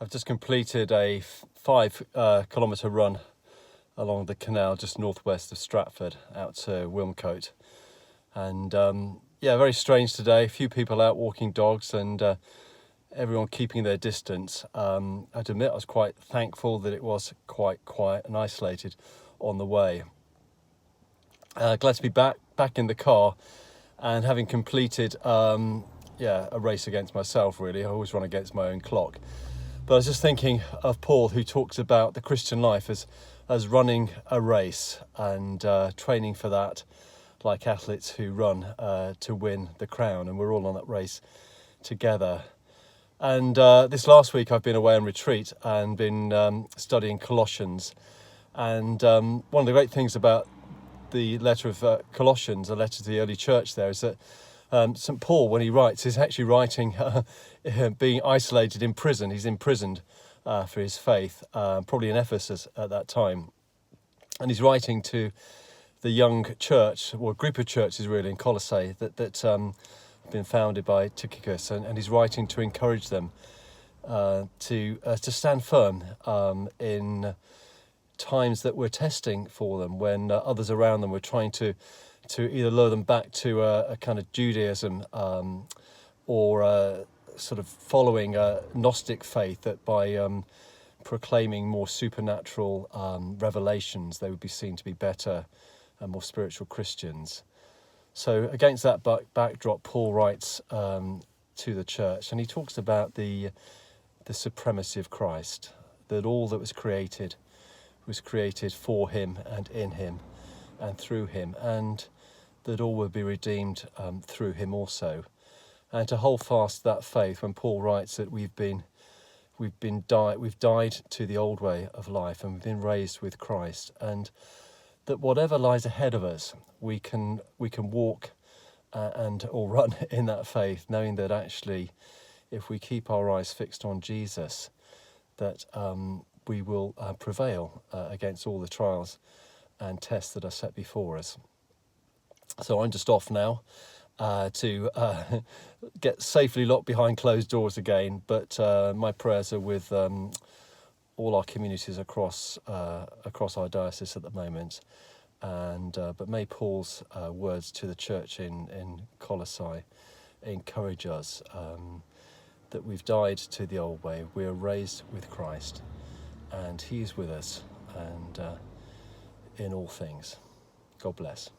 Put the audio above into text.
I've just completed a 5 kilometre run along the canal just northwest of Stratford out to Wilmcote. And very strange today. A few people out walking dogs and everyone keeping their distance. I have to admit I was quite thankful that it was quite quiet and isolated on the way. Glad to be back in the car and having completed a race against myself, really. I always run against my own clock. But I was just thinking of Paul, who talks about the Christian life as running a race and training for that, like athletes who run to win the crown, and we're all on that race together. And this last week I've been away on retreat and been studying Colossians. And one of the great things about the letter of Colossians, a letter to the early church there, is that St. Paul, when he writes, is actually writing being isolated in prison. He's imprisoned for his faith, probably in Ephesus at that time. And he's writing to the young church, or a group of churches really in Colossae that have been founded by Tychicus, and he's writing to encourage them to stand firm in times that were testing for them, when others around them were trying to either lure them back to a kind of Judaism or sort of following a Gnostic faith, that by proclaiming more supernatural revelations they would be seen to be better and more spiritual Christians. So against that backdrop, Paul writes to the church, and he talks about the supremacy of Christ, that all that was created for him and in him and through him, and that all will be redeemed through him also. And to hold fast that faith, when Paul writes that we've died to the old way of life and we've been raised with Christ, and that whatever lies ahead of us, we can walk or run in that faith, knowing that actually, if we keep our eyes fixed on Jesus, that we will prevail against all the trials and tests that are set before us. So I'm just off now to get safely locked behind closed doors again, but my prayers are with all our communities across our diocese at the moment, and but may Paul's words to the church in Colossae encourage us that we've died to the old way, we are raised with Christ, and he is with us and in all things. God bless.